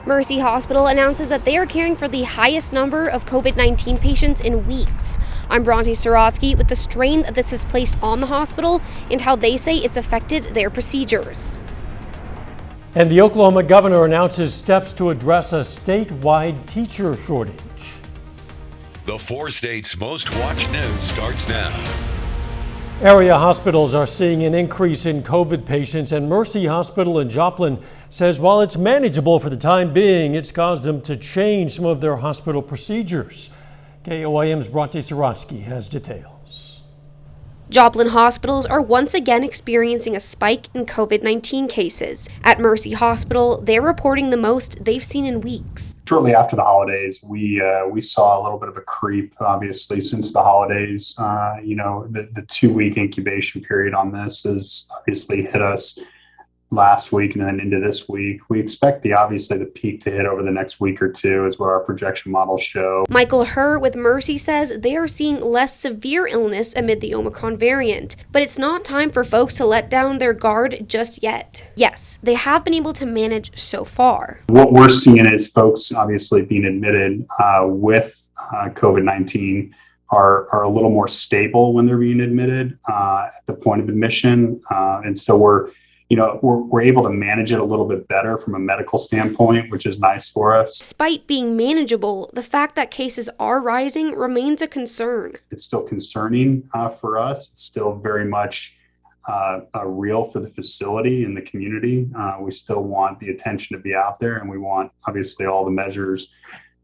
Mercy Hospital announces that they are caring for the highest number of COVID-19 patients in weeks. I'm Bronte Sorotsky with the strain that this has placed on the hospital and how they say it's affected their procedures. And the Oklahoma governor announces steps to address a statewide teacher shortage. The 4 states' most watched news starts now. Area hospitals are seeing an increase in COVID patients, and Mercy Hospital in Joplin says while it's manageable for the time being, it's caused them to change some of their hospital procedures. KOAM's Bronte Sorotsky has details. Joplin hospitals are once again experiencing a spike in COVID-19 cases. At Mercy Hospital, they're reporting the most they've seen in weeks. Shortly after the holidays, we saw a little bit of a creep, obviously, since the holidays. The 2-week incubation period on this has obviously hit us last week and then into this week. We expect the peak to hit over the next week or two is what our projection models show. Michael Herr with Mercy says they are seeing less severe illness amid the Omicron variant, but it's not time for folks to let down their guard just yet. Yes, they have been able to manage so far. What we're seeing is folks obviously being admitted with COVID-19 are a little more stable when they're being admitted at the point of admission. And so we're able to manage it a little bit better from a medical standpoint, which is nice for us. Despite being manageable, the fact that cases are rising remains a concern. It's still concerning for us. It's still very much real for the facility and the community. We still want the attention to be out there, and we want, obviously, all the measures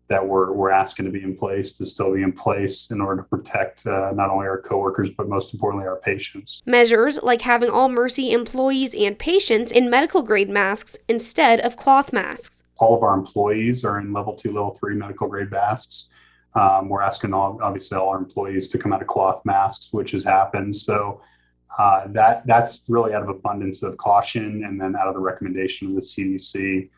that we're asking to be in place to still be in place in order to protect not only our coworkers, but most importantly, our patients. Measures like having all Mercy employees and patients in medical grade masks instead of cloth masks. All of our employees are in level 2, level 3 medical grade masks. We're asking all our employees to come out of cloth masks, which has happened. So that's really out of abundance of caution, and then out of the recommendation of the CDC.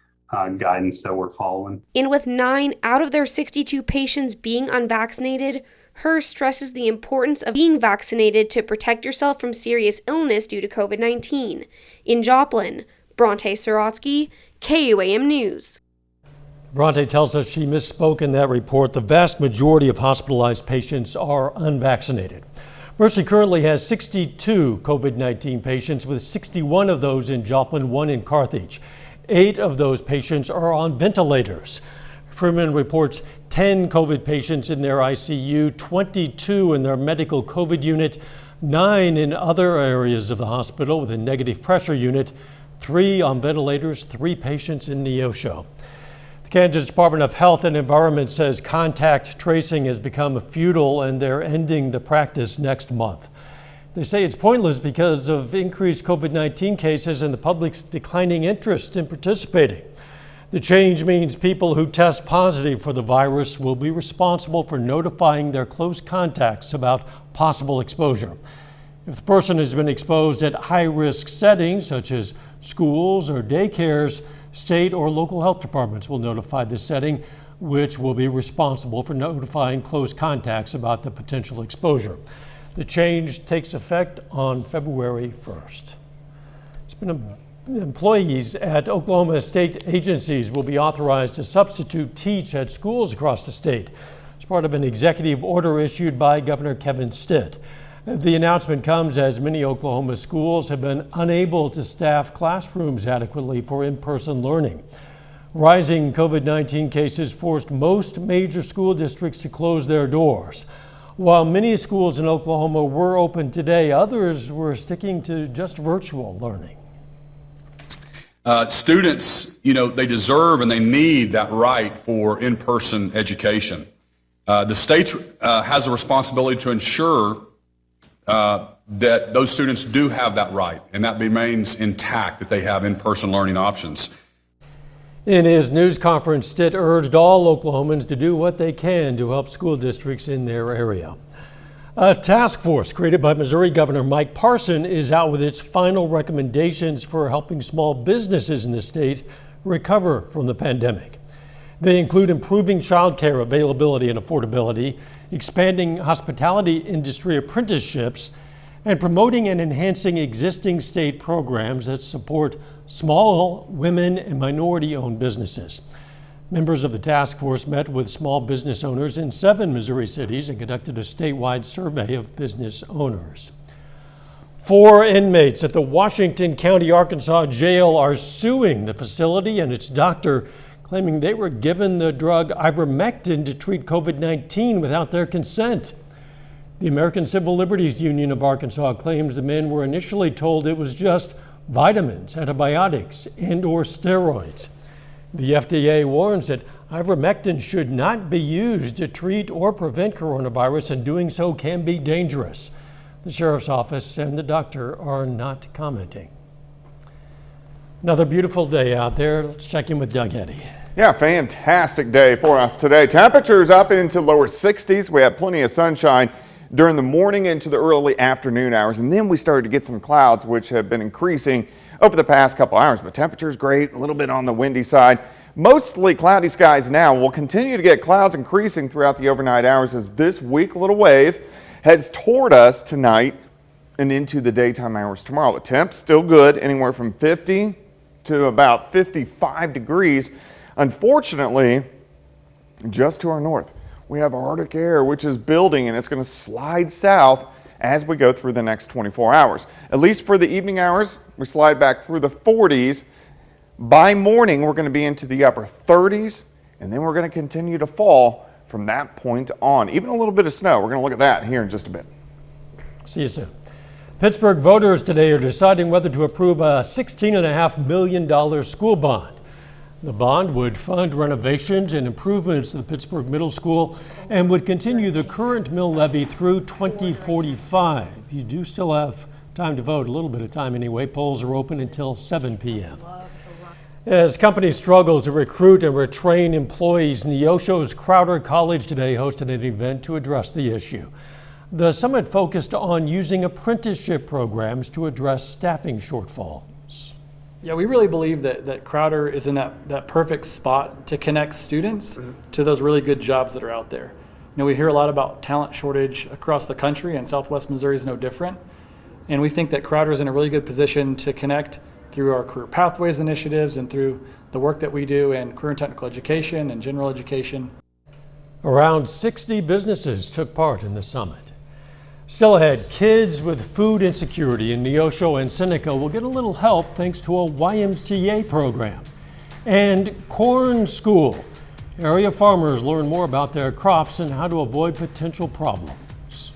Guidance that we're following. And with 9 out of their 62 patients being unvaccinated, Herr stresses the importance of being vaccinated to protect yourself from serious illness due to COVID-19. In Joplin, Bronte Sorotsky, KOAM News. Bronte tells us she misspoke in that report. The vast majority of hospitalized patients are unvaccinated. Mercy currently has 62 COVID-19 patients, with 61 of those in Joplin, 1 in Carthage. 8 of those patients are on ventilators. Freeman reports 10 COVID patients in their ICU, 22 in their medical COVID unit, 9 in other areas of the hospital with a negative pressure unit, 3 on ventilators, 3 patients in neosho. The Kansas Department of Health and Environment says contact tracing has become futile, and they're ending the practice next month. They say it's pointless because of increased COVID-19 cases and the public's declining interest in participating. The change means people who test positive for the virus will be responsible for notifying their close contacts about possible exposure. If the person has been exposed at high-risk settings, such as schools or daycares, state or local health departments will notify the setting, which will be responsible for notifying close contacts about the potential exposure. The change takes effect on February 1st. Employees at Oklahoma state agencies will be authorized to substitute teach at schools across the state. It's part of an executive order issued by Governor Kevin Stitt. The announcement comes as many Oklahoma schools have been unable to staff classrooms adequately for in-person learning. Rising COVID-19 cases forced most major school districts to close their doors. While many schools in Oklahoma were open today, others were sticking to just virtual learning. Students, they deserve and they need that right for in-person education. The state has a responsibility to ensure that those students do have that right, and that remains intact, that they have in-person learning options. In his news conference, Stitt urged all Oklahomans to do what they can to help school districts in their area. A task force created by Missouri Governor Mike Parson is out with its final recommendations for helping small businesses in the state recover from the pandemic. They include improving child care availability and affordability, expanding hospitality industry apprenticeships, and promoting and enhancing existing state programs that support small, women, and minority-owned businesses. Members of the task force met with small business owners in 7 Missouri cities and conducted a statewide survey of business owners. 4 inmates at the Washington County, Arkansas jail are suing the facility and its doctor, claiming they were given the drug ivermectin to treat COVID-19 without their consent. The American Civil Liberties Union of Arkansas claims the men were initially told it was just vitamins, antibiotics, and/or steroids. The FDA warns that ivermectin should not be used to treat or prevent coronavirus, and doing so can be dangerous. The sheriff's office and the doctor are not commenting. Another beautiful day out there. Let's check in with Doug Eddy. Yeah, fantastic day for us today. Temperatures up into lower 60s. We had plenty of sunshine during the morning into the early afternoon hours, and then we started to get some clouds, which have been increasing over the past couple hours. But temperature's great, a little bit on the windy side. Mostly cloudy skies now. We'll continue to get clouds increasing throughout the overnight hours as this weak little wave heads toward us tonight and into the daytime hours tomorrow. The temps still good, anywhere from 50 to about 55 degrees. Unfortunately, just to our north, we have Arctic air, which is building, and it's going to slide south as we go through the next 24 hours. At least for the evening hours, we slide back through the 40s. By morning, we're going to be into the upper 30s, and then we're going to continue to fall from that point on. Even a little bit of snow. We're going to look at that here in just a bit. See you soon. Pittsburgh voters today are deciding whether to approve a $16.5 million school bond. The bond would fund renovations and improvements to the Pittsburgh Middle School and would continue the current mill levy through 2045. You do still have time to vote, a little bit of time anyway. Polls are open until 7 p.m. As companies struggle to recruit and retrain employees, Neosho's Crowder College today hosted an event to address the issue. The summit focused on using apprenticeship programs to address staffing shortfalls. Yeah, we really believe that Crowder is in that perfect spot to connect students to those really good jobs that are out there. You know, we hear a lot about talent shortage across the country, and Southwest Missouri is no different. And we think that Crowder is in a really good position to connect through our career pathways initiatives and through the work that we do in career and technical education and general education. Around 60 businesses took part in the summit. Still ahead, kids with food insecurity in Neosho and Seneca will get a little help thanks to a Ymca program. And Corn School. Area farmers learn more about their crops and how to avoid potential problems.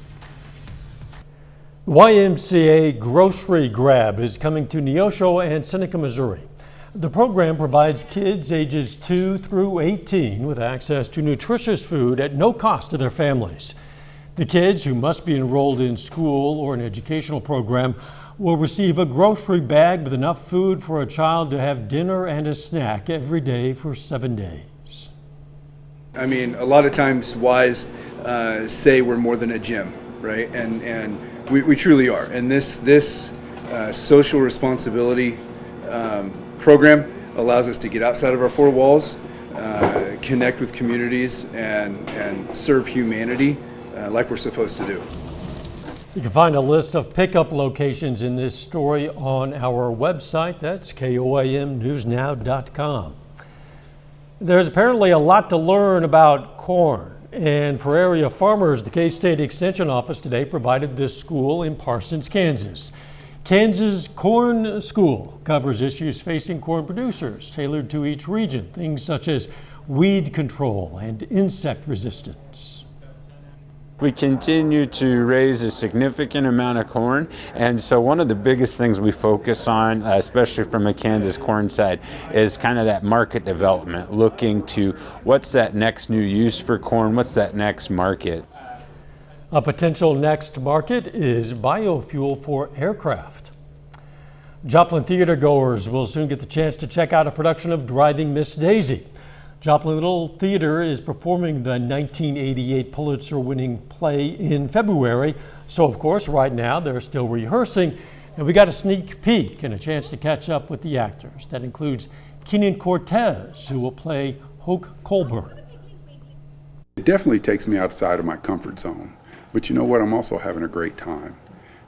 The Ymca Grocery Grab is coming to Neosho and Seneca, Missouri. The program provides kids ages 2 through 18 with access to nutritious food at no cost to their families. The kids, who must be enrolled in school or an educational program, will receive a grocery bag with enough food for a child to have dinner and a snack every day for 7 days. I mean, a lot of times Ys say we're more than a gym, right? And we truly are. And this social responsibility program allows us to get outside of our 4 walls, connect with communities, and serve humanity like we're supposed to do. You can find a list of pickup locations in this story on our website. That's KOAMnewsnow.com. There's apparently a lot to learn about corn. And for area farmers, the K-State Extension Office today provided this school in Parsons, Kansas. Kansas Corn School covers issues facing corn producers tailored to each region, things such as weed control and insect resistance. We continue to raise a significant amount of corn, and so one of the biggest things we focus on, especially from a Kansas corn side, is kind of that market development, looking to what's that next new use for corn, what's that next market. A potential next market is biofuel for aircraft. Joplin theater goers will soon get the chance to check out a production of Driving Miss Daisy. Joplin Little Theater is performing the 1988 Pulitzer-winning play in February. So, of course, right now they're still rehearsing, and we got a sneak peek and a chance to catch up with the actors. That includes Kenan Cortez, who will play Hoke Colburn. It definitely takes me outside of my comfort zone. But you know what? I'm also having a great time.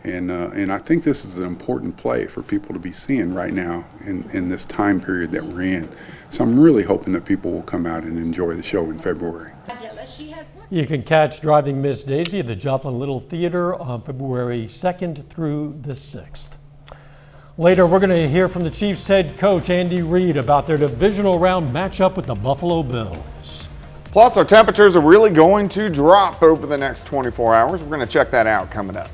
And I think this is an important play for people to be seeing right now in this time period that we're in. So I'm really hoping that people will come out and enjoy the show in February. You can catch Driving Miss Daisy at the Joplin Little Theater on February 2nd through the 6th. Later, we're going to hear from the Chiefs head coach, Andy Reid, about their divisional round matchup with the Buffalo Bills. Plus, our temperatures are really going to drop over the next 24 hours. We're going to check that out coming up.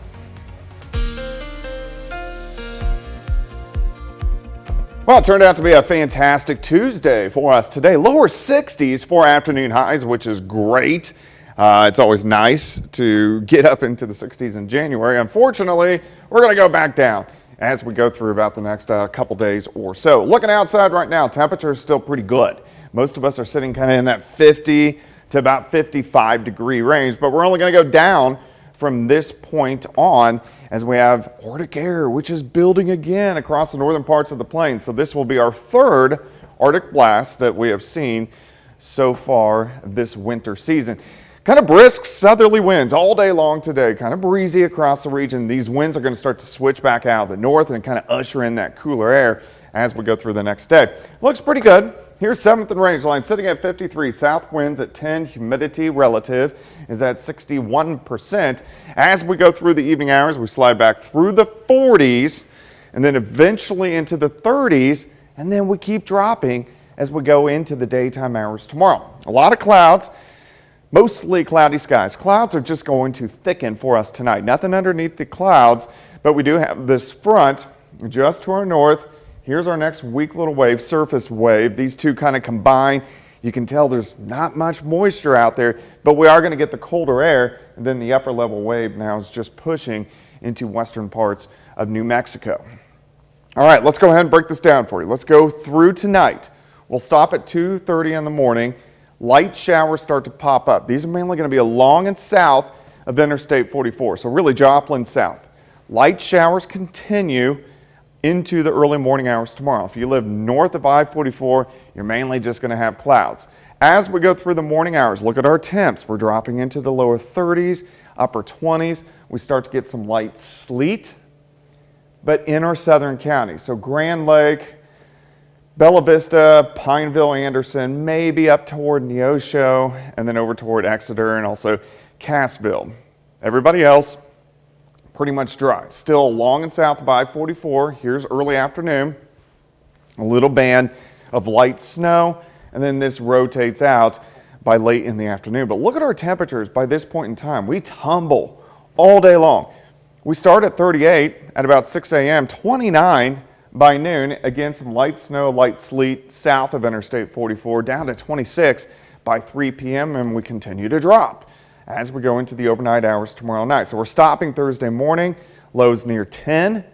Well, it turned out to be a fantastic Tuesday for us today. Lower 60s for afternoon highs, which is great. It's always nice to get up into the 60s in January. Unfortunately, we're going to go back down as we go through about the next couple days or so. Looking outside right now, temperature is still pretty good. Most of us are sitting kind of in that 50 to about 55 degree range, but we're only going to go down from this point on as we have Arctic air, which is building again across the northern parts of the plains. So this will be our third Arctic blast that we have seen so far this winter season. Kind of brisk southerly winds all day long today, kind of breezy across the region. These winds are going to start to switch back out of the north and kind of usher in that cooler air as we go through the next day. Looks pretty good. Here's 7th and Rangeline sitting at 53, south winds at 10, humidity relative is at 61%. As we go through the evening hours, we slide back through the 40s and then eventually into the 30s, and then we keep dropping as we go into the daytime hours tomorrow. A lot of clouds, mostly cloudy skies. Clouds are just going to thicken for us tonight. Nothing underneath the clouds, but we do have this front just to our north. Here's our next weak little wave, surface wave. These two kind of combine. You can tell there's not much moisture out there, but we are going to get the colder air. And then the upper level wave now is just pushing into western parts of New Mexico. All right, let's go ahead and break this down for you. Let's go through tonight. We'll stop at 2:30 in the morning. Light showers start to pop up. These are mainly going to be along and south of Interstate 44, so really Joplin south. Light showers continue into the early morning hours tomorrow. If you live north of I-44, you're mainly just going to have clouds. As we go through the morning hours, look at our temps. We're dropping into the lower 30s, upper 20s. We start to get some light sleet, but in our southern counties. So Grand Lake, Bella Vista, Pineville, Anderson, maybe up toward Neosho, and then over toward Exeter and also Cassville. Everybody else, pretty much dry. Still along and south of I-44. Here's early afternoon, a little band of light snow, and then this rotates out by late in the afternoon. But look at our temperatures by this point in time. We tumble all day long. We start at 38 at about 6 a.m., 29 by noon. Again, some light snow, light sleet south of Interstate 44, down to 26 by 3 p.m., and we continue to drop as we go into the overnight hours tomorrow night. So we're stopping Thursday morning, lows near 10, and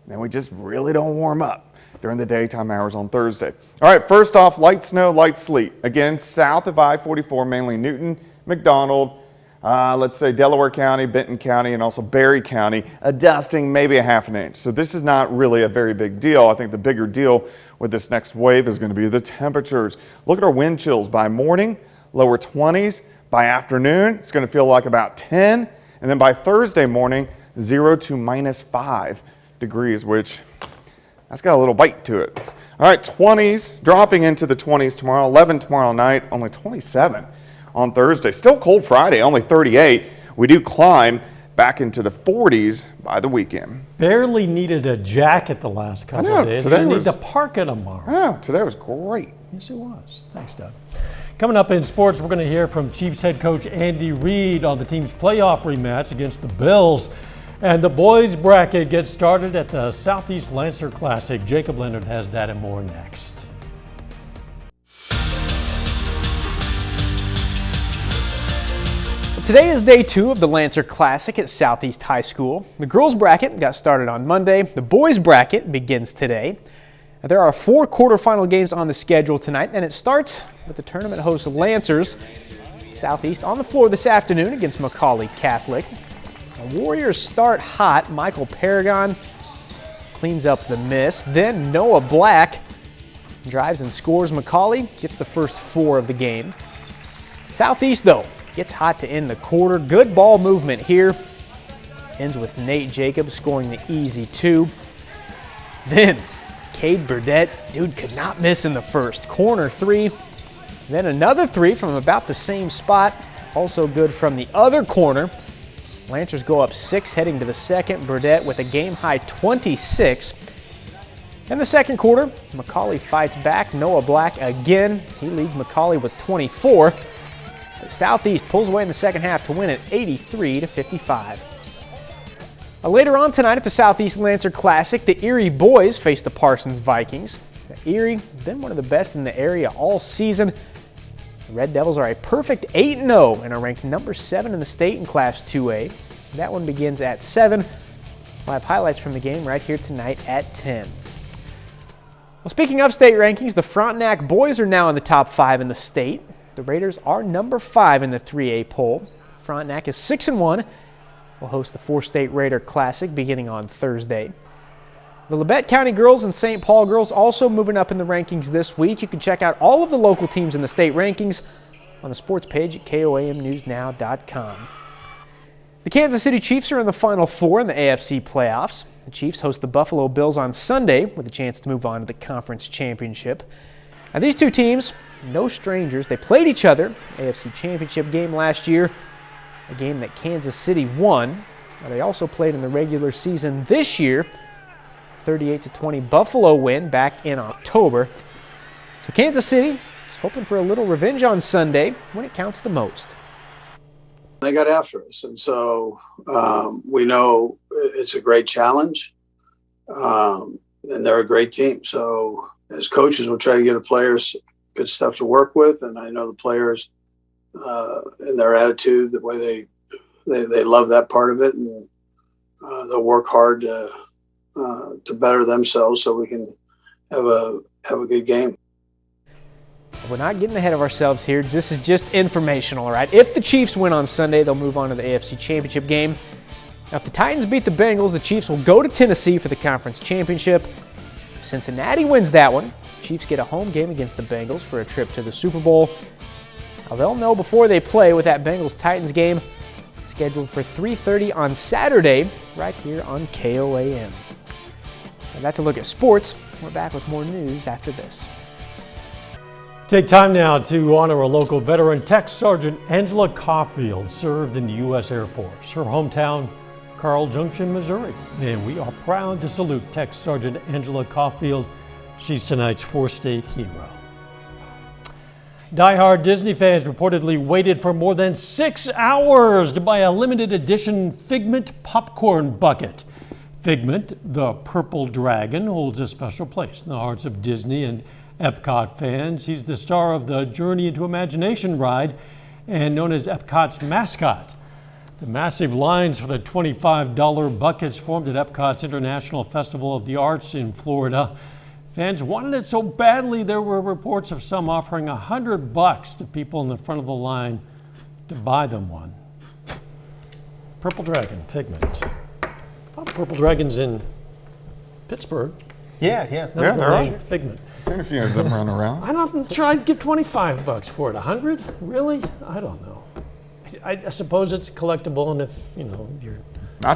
then we just really don't warm up during the daytime hours on Thursday. All right, first off, light snow, light sleet. Again, south of I-44, mainly Newton, McDonald, let's say Delaware County, Benton County, and also Berry County, a dusting, maybe a half an inch. So this is not really a very big deal. I think the bigger deal with this next wave is going to be the temperatures. Look at our wind chills by morning, lower 20s. By afternoon, it's going to feel like about 10, and then by Thursday morning, 0 to -5 degrees, which that's got a little bite to it. All right, 20s, dropping into the 20s tomorrow, 11 tomorrow night, only 27 on Thursday. Still cold Friday, only 38. We do climb back into the 40s by the weekend. Barely needed a jacket the last couple of days. Today You're gonna need the parka tomorrow. I know, today was great. Yes, it was. Thanks, Doug. Coming up in sports, we're going to hear from Chiefs head coach Andy Reid on the team's playoff rematch against the Bills. And the boys bracket gets started at the Southeast Lancer Classic. Jacob Leonard has that and more next. Today is day 2 of the Lancer Classic at Southeast High School. The girls bracket got started on Monday. The boys bracket begins today. There are 4 quarterfinal games on the schedule tonight, and it starts with the tournament host Lancers. Southeast on the floor this afternoon against Macaulay Catholic. The Warriors start hot. Michael Paragon cleans up the miss. Then Noah Black drives and scores. Macaulay gets the first 4 of the game. Southeast, though, gets hot to end the quarter. Good ball movement here. ends with Nate Jacobs scoring the easy 2. Then Cade Burdett, dude could not miss in the first. Corner 3. Then another 3 from about the same spot. Also good from the other corner. Lancers go up 6 heading to the second. Burdett with a game-high 26. In the second quarter, McCauley fights back. Noah Black again. He leads McCauley with 24. But Southeast pulls away in the second half to win it 83-55. Later on tonight at the Southeast Lancer Classic, the Erie boys face the Parsons Vikings. Erie has been one of the best in the area all season. The Red Devils are a perfect 8-0 and are ranked number 7 in the state in Class 2A. That one begins at 7. We'll have highlights from the game right here tonight at 10. Well, speaking of state rankings, the Frontenac boys are now in the top 5 in the state. The Raiders are number 5 in the 3A poll. Frontenac is 6-1. Will host the 4-State Raider Classic beginning on Thursday. The Labette County girls and St. Paul girls also moving up in the rankings this week. You can check out all of the local teams in the state rankings on the sports page at KOAMnewsnow.com. The Kansas City Chiefs are in the Final Four in the AFC Playoffs. The Chiefs host the Buffalo Bills on Sunday with a chance to move on to the conference championship. Now, these two teams, no strangers. They played each other, AFC Championship game last year, a game that Kansas City won. Now, they also played in the regular season this year, 38-20 Buffalo win back in October. So Kansas City is hoping for a little revenge on Sunday when it counts the most. They got after us, and so we know it's a great challenge, and they're a great team. So as coaches, we'll try to give the players good stuff to work with, and I know the players and their attitude, the way they love that part of it, and they'll work hard to better themselves so we can have a good game. We're not getting ahead of ourselves here. This is just informational, all right? If the Chiefs win on Sunday, they'll move on to the AFC Championship game. Now, if the Titans beat the Bengals, the Chiefs will go to Tennessee for the conference championship. If Cincinnati wins that one, the Chiefs get a home game against the Bengals for a trip to the Super Bowl. Now, they'll know before they play with that Bengals-Titans game scheduled for 3:30 on Saturday right here on KOAM. And that's a look at sports. We're back with more news after this. Take time now to honor a local veteran. Tech Sergeant Angela Caulfield served in the U.S. Air Force. Her hometown, Carl Junction, Missouri. And we are proud to salute Tech Sergeant Angela Caulfield. She's tonight's 4-State hero. Die-hard Disney fans reportedly waited for more than 6 hours to buy a limited edition Figment popcorn bucket. Figment, the purple dragon, holds a special place in the hearts of Disney and Epcot fans. He's the star of the Journey into Imagination ride and known as Epcot's mascot. The massive lines for the $25 buckets formed at Epcot's International Festival of the Arts in Florida. Fans wanted it so badly there were reports of some offering $100 to people in the front of the line to buy them one. Purple Dragon, Figment. Purple Dragons in Pittsburgh. Yeah. Yeah, there are. Figment. I've seen a few of them run around. I'm not sure I'd give $25 for it. 100? Really? I don't know. I suppose it's collectible, and if your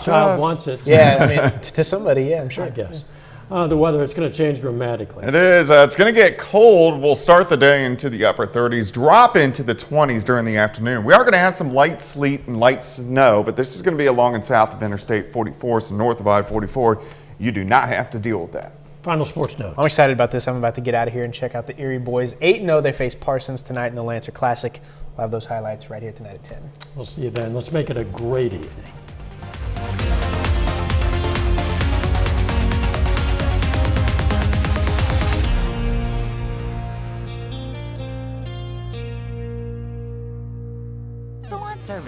child wants it, yeah, I mean, to somebody, yeah, I'm sure. I guess. The weather, it's going to change dramatically. It is. It's going to get cold. We'll start the day into the upper 30s, drop into the 20s during the afternoon. We are going to have some light sleet and light snow, but this is going to be along and south of Interstate 44, so north of I-44. You do not have to deal with that. Final sports notes. I'm excited about this. I'm about to get out of here and check out the Erie boys. 8-0, they face Parsons tonight in the Lancer Classic. We'll have those highlights right here tonight at 10. We'll see you then. Let's make it a great evening.